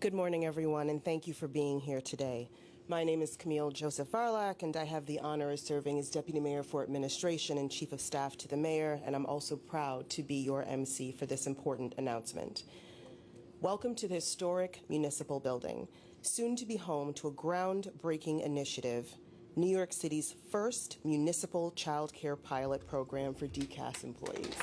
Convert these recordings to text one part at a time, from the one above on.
Good morning, everyone, and thank you for being here today. My name is Camille Joseph Varlak, and I have the honor of serving as Deputy Mayor for Administration and Chief of Staff to the Mayor, and I'm also proud to be your MC for this important announcement. Welcome to the historic municipal building, soon to be home to a groundbreaking initiative, New York City's first municipal child care pilot program for DCAS employees.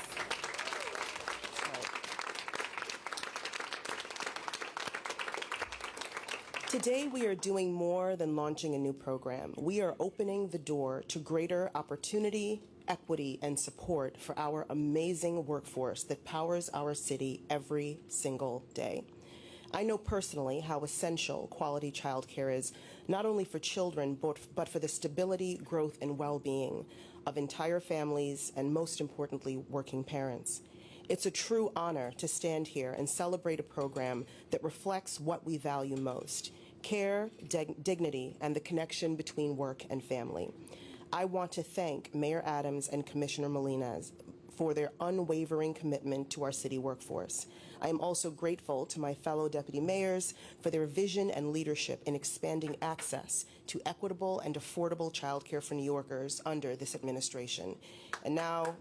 Today, we are doing more than launching a new program. We are opening the door to greater opportunity, equity, and support for our amazing workforce that powers our city every single day. I know personally how essential quality childcare is, not only for children, but for the stability, growth, and well-being of entire families, and most importantly, working parents. It's a true honor to stand here and celebrate a program that reflects what we value most: care, dignity, and the connection between work and family. I want to thank Mayor Adams and Commissioner Molina for their unwavering commitment to our city workforce. I am also grateful to my fellow deputy mayors for their vision and leadership in expanding access to equitable and affordable childcare for New Yorkers under this administration. And now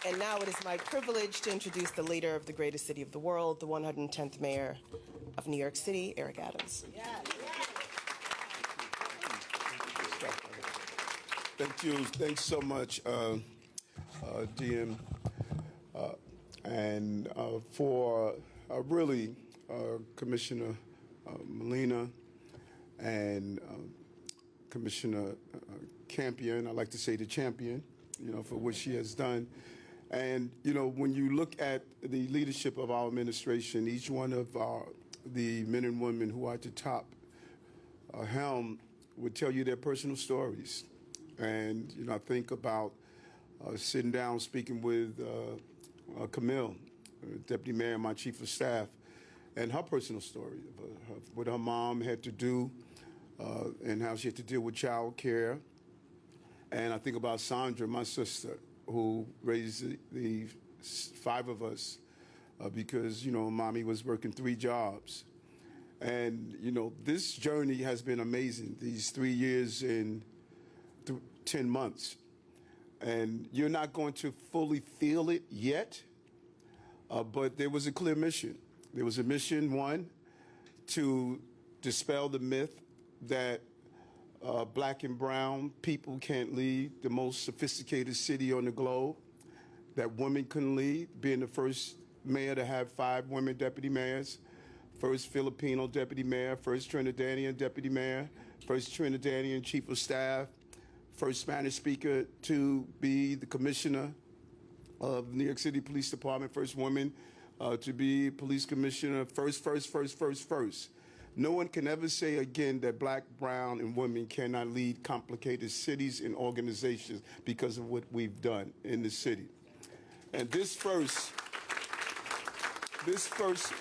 it is my privilege to introduce the leader of the greatest city of the world, the 110th Mayor of New York City, Eric Adams. Thank you. Thanks so much, DM, and for really Commissioner Molina and Commissioner Campion. I like to say the champion, for what she has done. And, when you look at the leadership of our administration, each one of the men and women who are at the top helm would tell you their personal stories. And, I think about sitting down speaking with Camille, Deputy Mayor, my Chief of Staff, and her personal story of what her mom had to do and how she had to deal with child care. And I think about Sandra, my sister, who raised the five of us because, Mommy was working 3 jobs. And, this journey has been amazing, these 3 years and 10 months. And you're not going to fully feel it yet, but there was a clear mission. There was a mission, one, to dispel the myth that black and brown people can't lead the most sophisticated city on the globe, that women couldn't lead, being the first mayor to have 5 women deputy mayors, first Filipino deputy mayor, first Trinidadian deputy mayor, first Trinidadian chief of staff, first Spanish speaker to be the commissioner of New York City Police Department, first woman to be police commissioner, first. No one can ever say again that black, brown, and women cannot lead complicated cities and organizations because of what we've done in the city. And this first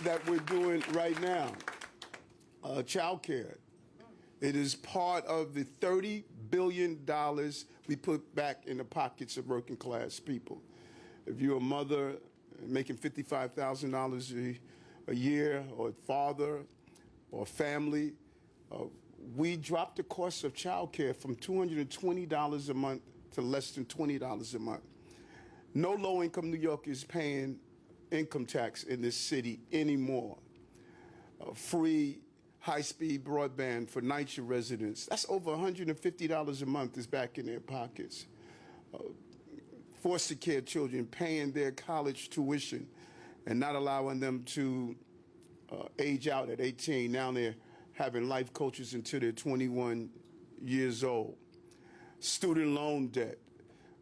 that we're doing right now, childcare, it is part of the $30 billion we put back in the pockets of working class people. If you're a mother making $55,000 a year, or a father, or family, we dropped the cost of childcare from $220 a month to less than $20 a month. No low-income New Yorker is paying income tax in this city anymore. Free high-speed broadband for NYCHA residents. That's over $150 a month is back in their pockets. Foster care children paying their college tuition and not allowing them to age out at 18. Now they're having life coaches until they're 21 years old. Student loan debt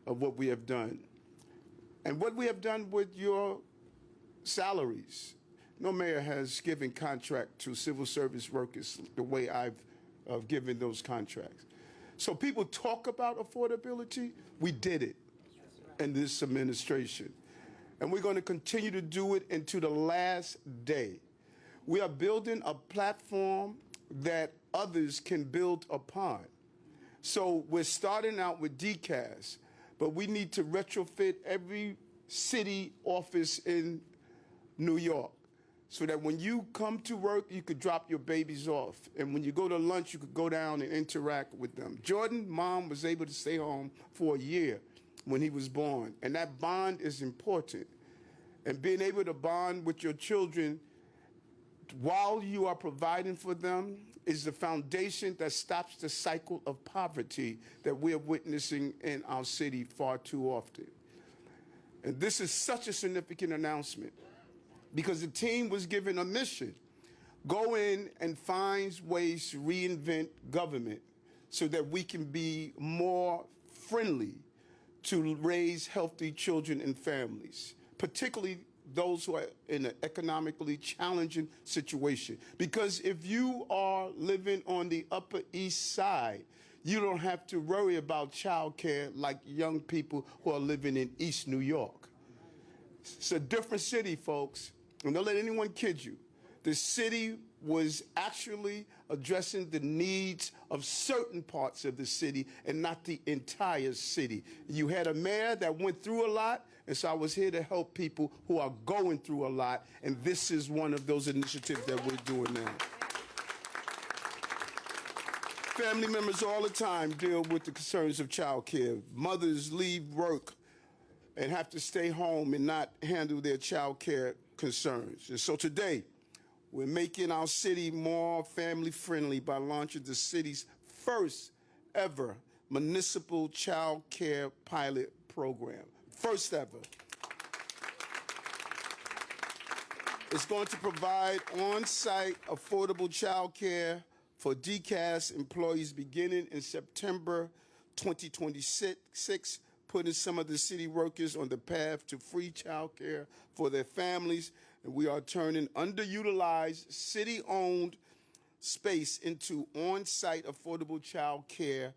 of what we have done. And what we have done with your salaries. No mayor has given contract to civil service workers the way I've given those contracts. So people talk about affordability. We did it in this administration. And we're going to continue to do it into the last day. We are building a platform that others can build upon. So we're starting out with DCAS, but we need to retrofit every city office in New York, so that when you come to work, you could drop your babies off. And when you go to lunch, you could go down and interact with them. Jordan, mom was able to stay home for a year when he was born. And that bond is important. And being able to bond with your children while you are providing for them is the foundation that stops the cycle of poverty that we're witnessing in our city far too often. And this is such a significant announcement because the team was given a mission. Go in and find ways to reinvent government so that we can be more friendly to raise healthy children and families, particularly those who are in an economically challenging situation. Because if you are living on the Upper East Side, you don't have to worry about childcare like young people who are living in East New York. It's a different city, folks. And don't let anyone kid you. The city was actually addressing the needs of certain parts of the city and not the entire city. You had a mayor that went through a lot, and so I was here to help people who are going through a lot, and this is one of those initiatives that we're doing now. Family members all the time deal with the concerns of child care. Mothers leave work and have to stay home and not handle their child care concerns. And so today, we're making our city more family friendly by launching the city's first ever municipal child care pilot program. First ever. It's going to provide on-site affordable child care for DCAS employees beginning in September 2026, putting some of the city workers on the path to free child care for their families. And we are turning underutilized, city-owned space into on-site affordable child care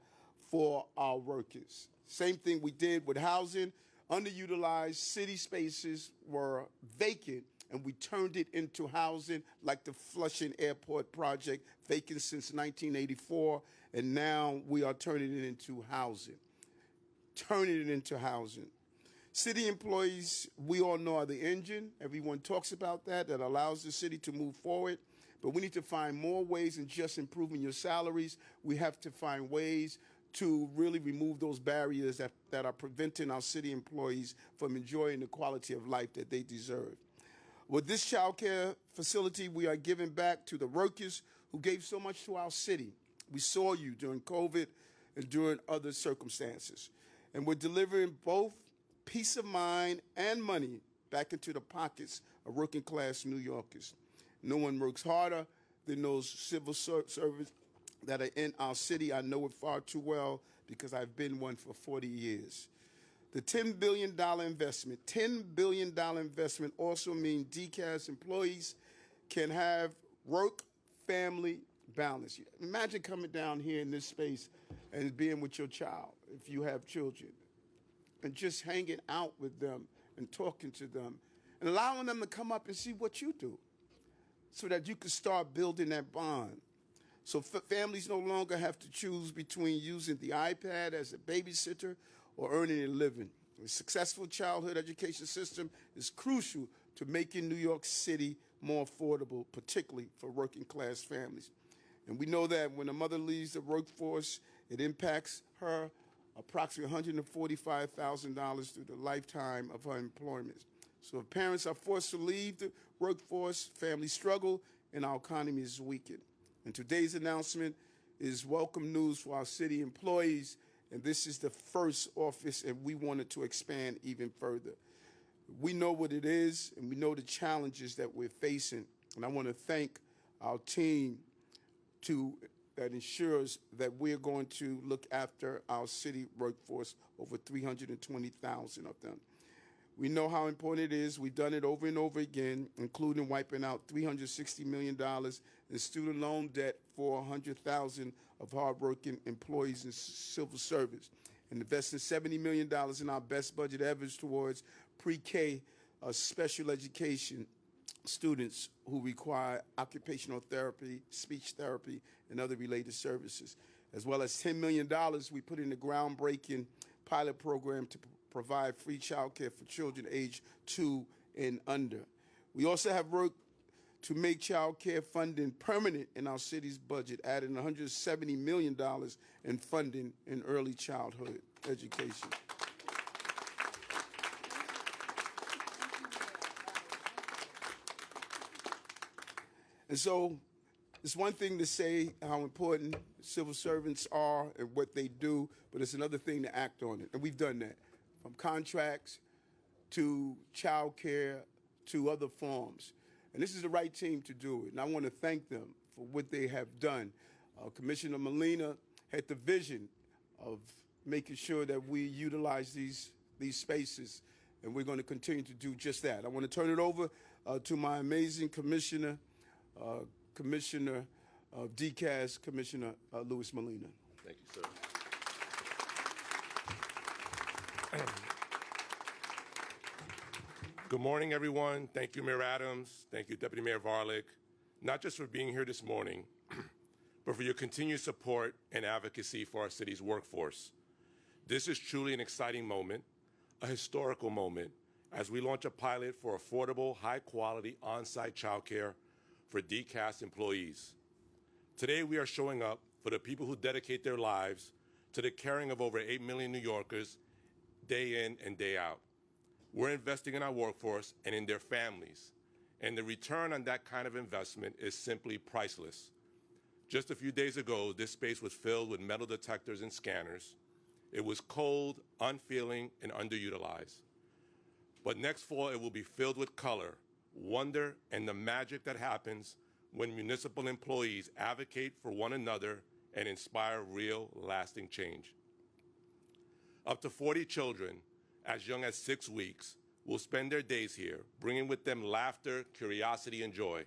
for our workers. Same thing we did with housing. Underutilized city spaces were vacant, and we turned it into housing, like the Flushing Airport project, vacant since 1984, and now we are turning it into housing. Turning it into housing. City employees, we all know, are the engine. Everyone talks about that allows the city to move forward. But we need to find more ways than just improving your salaries. We have to find ways to really remove those barriers that are preventing our city employees from enjoying the quality of life that they deserve. With this child care facility, we are giving back to the workers who gave so much to our city. We saw you during COVID and during other circumstances. And we're delivering both peace of mind and money back into the pockets of working class New Yorkers. No one works harder than those civil servants that are in our city. I know it far too well because I've been one for 40 years. The $10 billion investment also means DCAS employees can have work-family balance. Imagine coming down here in this space and being with your child, if you have children, and just hanging out with them and talking to them and allowing them to come up and see what you do so that you can start building that bond. So families no longer have to choose between using the iPad as a babysitter or earning a living. A successful childhood education system is crucial to making New York City more affordable, particularly for working class families. And we know that when a mother leaves the workforce, it impacts her approximately $145,000 through the lifetime of her employment. So if parents are forced to leave the workforce, families struggle, and our economy is weakened. And today's announcement is welcome news for our city employees, and this is the first office, and we wanted to expand even further. We know what it is, and we know the challenges that we're facing, and I want to thank our team that ensures that we're going to look after our city workforce, over 320,000 of them. We know how important it is. We've done it over and over again, including wiping out $360 million in student loan debt for 100,000 of hardworking employees in civil service, and investing $70 million in our best budget ever towards pre-K special education students who require occupational therapy, speech therapy, and other related services, as well as $10 million we put in the groundbreaking pilot program to provide free child care for children aged 2 and under. We also have worked to make child care funding permanent in our city's budget, adding $170 million in funding in early childhood education. And so it's one thing to say how important civil servants are and what they do, but it's another thing to act on it. And we've done that, from contracts to child care to other forms. And this is the right team to do it. And I want to thank them for what they have done. Commissioner Molina had the vision of making sure that we utilize these spaces, and we're going to continue to do just that. I want to turn it over to my amazing commissioner, Commissioner of DCAS, Commissioner Louis Molina. Thank you, sir. Good morning, everyone. Thank you, Mayor Adams. Thank you, Deputy Mayor Varlick, not just for being here this morning, but for your continued support and advocacy for our city's workforce. This is truly an exciting moment, a historical moment, as we launch a pilot for affordable, high-quality, on-site childcare for DCAS employees. Today, we are showing up for the people who dedicate their lives to the caring of over 8 million New Yorkers day in and day out. We're investing in our workforce and in their families, and the return on that kind of investment is simply priceless. Just a few days ago, this space was filled with metal detectors and scanners. It was cold, unfeeling, and underutilized. But next fall, it will be filled with color, wonder, and the magic that happens when municipal employees advocate for one another and inspire real, lasting change. Up to 40 children, as young as 6 weeks, will spend their days here, bringing with them laughter, curiosity, and joy.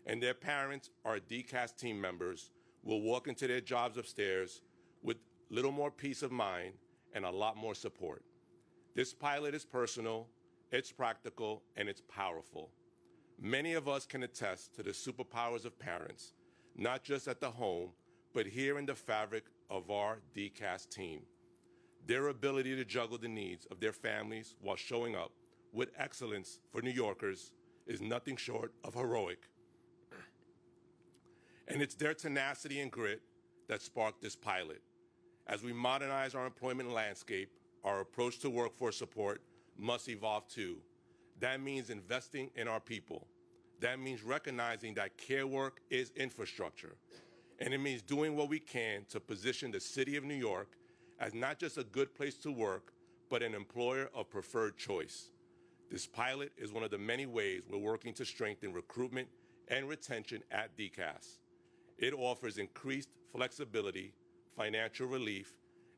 And their parents, our DCAS team members, will walk into their jobs upstairs with little more peace of mind and a lot more support. This pilot is personal, it's practical, and it's powerful. Many of us can attest to the superpowers of parents, not just at the home, but here in the fabric of our DCAS team. Their ability to juggle the needs of their families while showing up with excellence for New Yorkers is nothing short of heroic. And it's their tenacity and grit that sparked this pilot. As we modernize our employment landscape, our approach to workforce support must evolve too. That means investing in our people. That means recognizing that care work is infrastructure. And it means doing what we can to position the city of New York as not just a good place to work, but an employer of preferred choice. This pilot is one of the many ways we're working to strengthen recruitment and retention at DCAS. It offers increased flexibility, financial relief,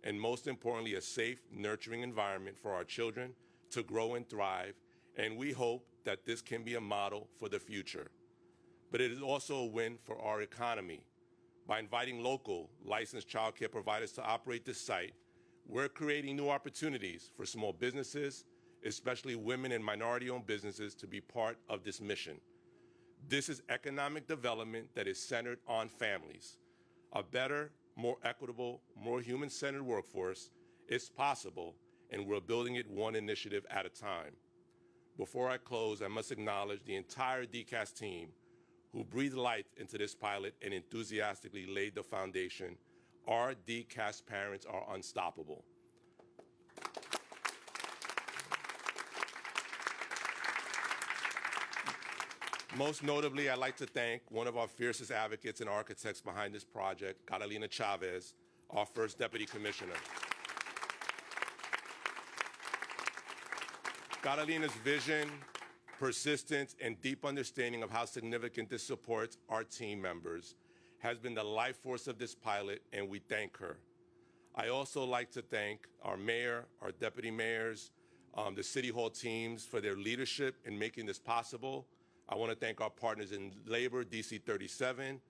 and most importantly, a safe, nurturing environment for our children to grow and thrive, and we hope that this can be a model for the future. But it is also a win for our economy. By inviting local licensed child care providers to operate this site, we're creating new opportunities for small businesses, especially women and minority-owned businesses, to be part of this mission. This is economic development that is centered on families. A better, more equitable, more human-centered workforce is possible, and we're building it one initiative at a time. Before I close, I must acknowledge the entire DCAS team who breathed life into this pilot and enthusiastically laid the foundation. Our DCAS parents are unstoppable. Most notably, I'd like to thank one of our fiercest advocates and architects behind this project, Catalina Chavez, our first Deputy Commissioner. Catalina's vision, persistence, and deep understanding of how significant this supports our team members has been the life force of this pilot, and we thank her. I also like to thank our mayor, our deputy mayors, the City Hall teams for their leadership in making this possible. I want to thank our partners in labor, DC 37,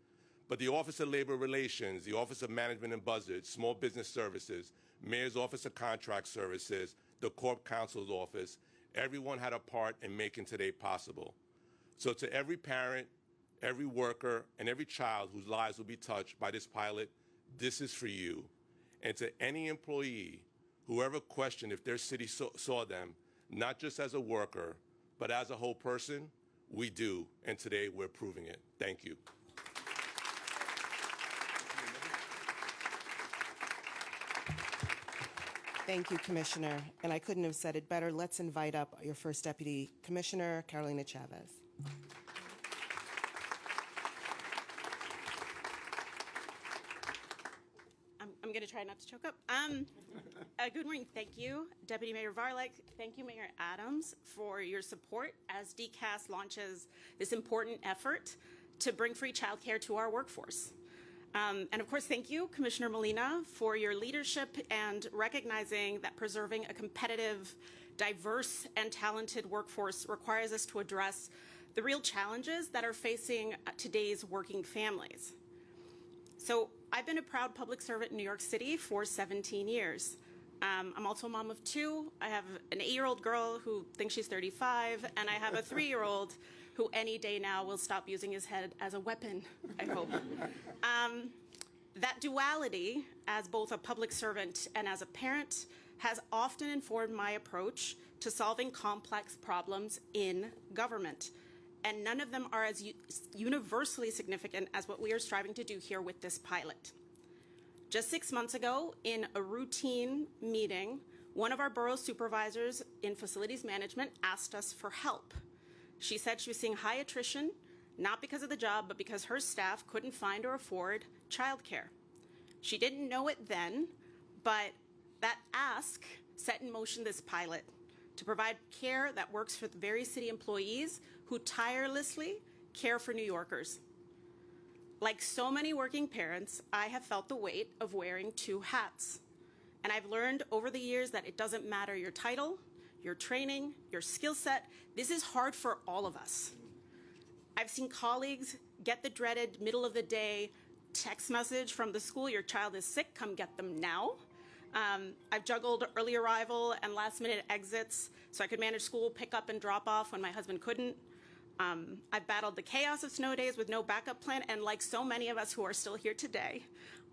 but the Office of Labor Relations, the Office of Management and Budget, Small Business Services, Mayor's Office of Contract Services, the Corp Counsel's Office. Everyone had a part in making today possible. So to every parent, every worker, and every child whose lives will be touched by this pilot, this is for you. And to any employee who ever questioned if their city saw them, not just as a worker, but as a whole person, We do, and today we're proving it. Thank you. Thank you, Commissioner. And I couldn't have said it better. Let's invite up your first Deputy Commissioner, Carolina Chavez. I'm going to try not to choke up. Good morning. Thank you, Deputy Mayor Varlick. Thank you, Mayor Adams, for your support as DCAS launches this important effort to bring free childcare to our workforce. And of course, thank you, Commissioner Molina, for your leadership and recognizing that preserving a competitive, diverse, and talented workforce requires us to address the real challenges that are facing today's working families. So I've been a proud public servant in New York City for 17 years. I'm also a mom of two. I have an 8-year-old girl who thinks she's 35, and I have a 3-year-old who any day now will stop using his head as a weapon, I hope. That duality, as both a public servant and as a parent, has often informed my approach to solving complex problems in government. And none of them are as universally significant as what we are striving to do here with this pilot. Just 6 months ago, in a routine meeting, one of our borough supervisors in facilities management asked us for help. She said she was seeing high attrition, not because of the job, but because her staff couldn't find or afford childcare. She didn't know it then, but that ask set in motion this pilot to provide care that works for the very city employees who tirelessly care for New Yorkers. Like so many working parents, I have felt the weight of wearing two hats. And I've learned over the years that it doesn't matter your title, your training, your skill set. This is hard for all of us. I've seen colleagues get the dreaded middle of the day text message from the school, your child is sick, come get them now. I've juggled early arrival and last minute exits so I could manage school pickup and drop off when my husband couldn't. I've battled the chaos of snow days with no backup plan, and like so many of us who are still here today,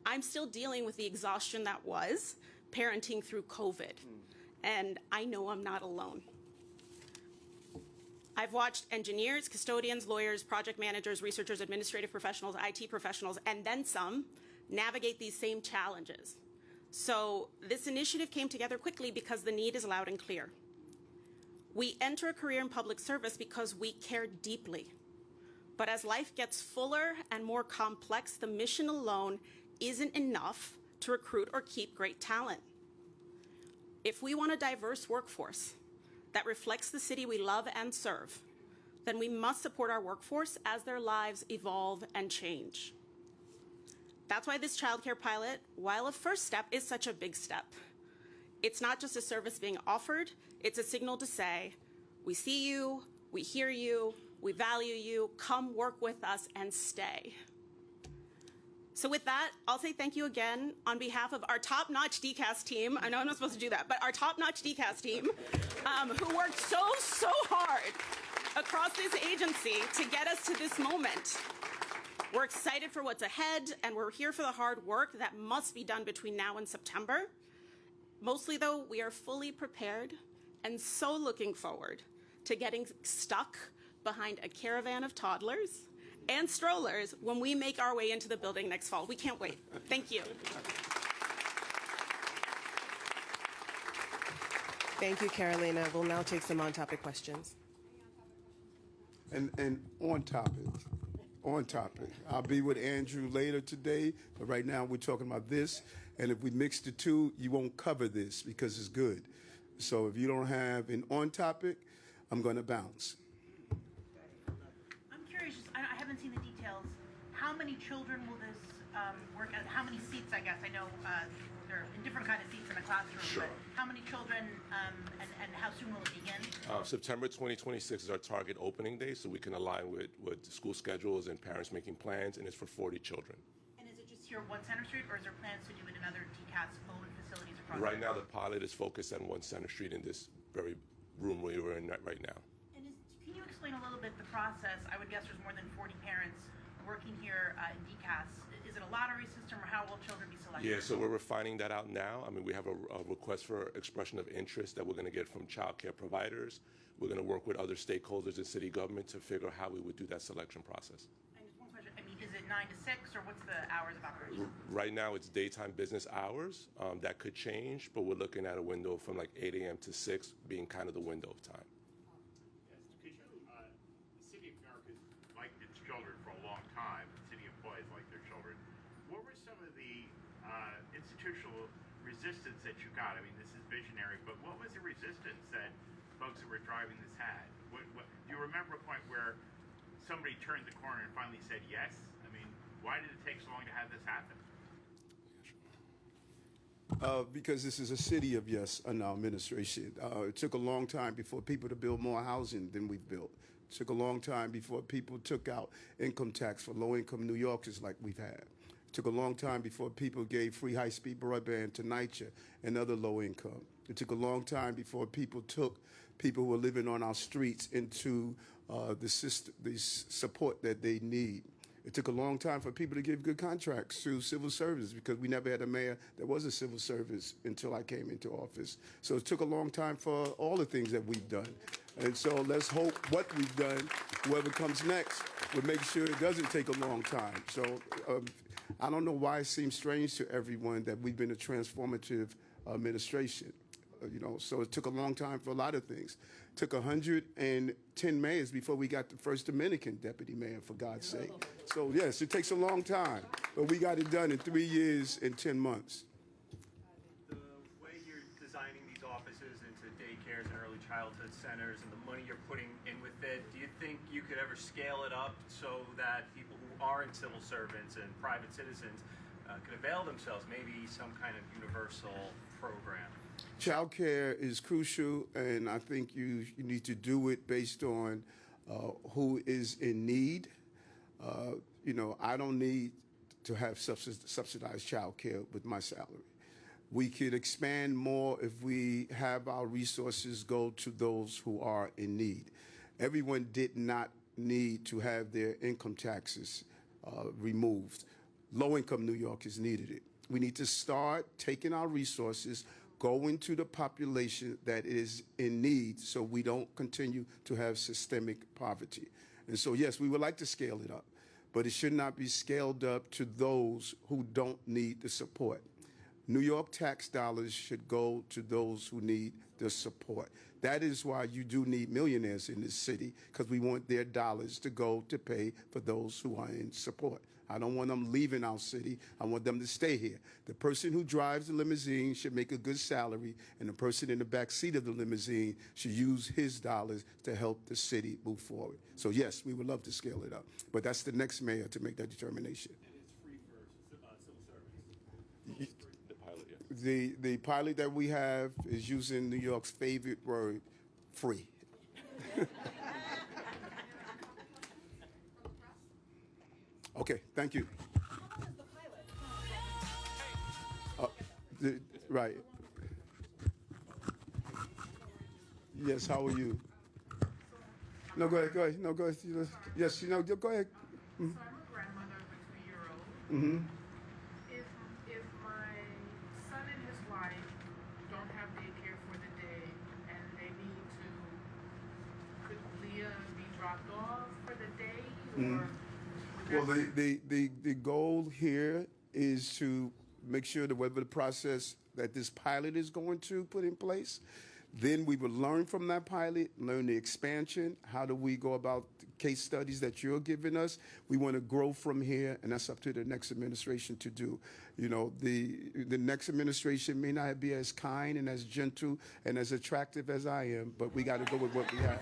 I'm still dealing with the exhaustion that was parenting through COVID. And I know I'm not alone. I've watched engineers, custodians, lawyers, project managers, researchers, administrative professionals, IT professionals, and then some navigate these same challenges. So this initiative came together quickly because the need is loud and clear. We enter a career in public service because we care deeply. But as life gets fuller and more complex, the mission alone isn't enough to recruit or keep great talent. If we want a diverse workforce that reflects the city we love and serve, then we must support our workforce as their lives evolve and change. That's why this childcare pilot, while a first step, is such a big step. It's not just a service being offered, it's a signal to say, we see you, we hear you, we value you, come work with us and stay. So with that, I'll say thank you again on behalf of our top-notch DCAS team. I know I'm not supposed to do that, but our top-notch DCAS team, who worked so hard across this agency to get us to this moment. We're excited for what's ahead, and we're here for the hard work that must be done between now and September. Mostly, though, we are fully prepared and so looking forward to getting stuck behind a caravan of toddlers and strollers when we make our way into the building next fall. We can't wait. Thank you. Thank you, Carolina. We'll now take some on-topic questions. And on topic. I'll be with Andrew later today, but right now we're talking about this. And if we mix the two, you won't cover this because it's good. So if you don't have an on topic, I'm going to bounce. I'm curious, I haven't seen the details. How many children will this work at? How many seats, I guess? I know there are different kind of seats in a classroom, Sure. But how many children and how soon will it begin? September 2026 is our target opening day, so we can align with school schedules and parents making plans, and it's for 40 children. And is it just here at 1 Center Street, or is there plans to do it in other DCAS-owned facilities across Right now, the pilot is focused on 1 Center Street in this very room we are in right now. And can you explain a little bit the process? I would guess there's more than 40 parents working here in DCAS, is it a lottery system, or how will children be selected? Yeah, so we're refining that out now. I mean, we have a request for expression of interest that we're going to get from childcare providers. We're going to work with other stakeholders in city government to figure out how we would do that selection process. And just one question, I mean, is it 9 to 6, or what's the hours of operation? Right now, it's daytime business hours. That could change, but we're looking at a window from like 8 a.m. to 6 being kind of the window of time. Yes, the city of New York has liked its children for a long time. City employees like their children. What were some of the institutional resistance that you got? I mean, this is visionary, but what was the resistance that folks who were driving this had? Do you remember a point where somebody turned the corner and finally said yes? I mean, why did it take so long to have this happen? Because this is a city of yes in our administration. It took a long time before people to build more housing than we've built. It took a long time before people took out income tax for low-income New Yorkers like we've had. It took a long time before people gave free high-speed broadband to NYCHA and other low-income. It took a long time before people took people who are living on our streets into the support that they need. It took a long time for people to give good contracts to civil service because we never had a mayor that was a civil service until I came into office. So it took a long time for all the things that we've done. And so let's hope what we've done, whoever comes next, will make sure it doesn't take a long time. So I don't know why it seems strange to everyone that we've been a transformative administration. So it took a long time for a lot of things. It took 110 mayors before we got the first Dominican deputy mayor, for God's sake. So yes, it takes a long time, but we got it done in 3 years and 10 months. The way you're designing these offices into daycares and early childhood centers and the money you're putting in with it, do you think you could ever scale it up so that people who aren't civil servants and private citizens could avail themselves, maybe some kind of universal program? Childcare is crucial, and I think you need to do it based on who is in need. I don't need to have subsidized childcare with my salary. We could expand more if we have our resources go to those who are in need. Everyone did not need to have their income taxes removed. Low-income New Yorkers needed it. We need to start taking our resources, going to the population that is in need so we don't continue to have systemic poverty. And so, yes, we would like to scale it up, but it should not be scaled up to those who don't need the support. New York tax dollars should go to those who need the support. That is why you do need millionaires in this city, because we want their dollars to go to pay for those who are in support. I don't want them leaving our city. I want them to stay here. The person who drives the limousine should make a good salary, and the person in the back seat of the limousine should use his dollars to help the city move forward. So, yes, we would love to scale it up, but that's the next mayor to make that determination. And it's free for civil servants. The pilot, yes. The pilot that we have is using New York's favorite word, free. Okay, thank you. Right. Yes, how are you? No, go ahead. No, go ahead. Yes, go ahead. So I'm a grandmother of a 2-year-old. Mm-hmm. If my son and his wife don't have daycare for the day and they need to, could Leah be dropped off for the day? Or Well, the goal here is to make sure that whatever the process that this pilot is going to put in place, then we will learn from that pilot, learn the expansion. How do we go about the case studies that you're giving us? We want to grow from here, and that's up to the next administration to do. The next administration may not be as kind and as gentle and as attractive as I am, but we got to go with what we have.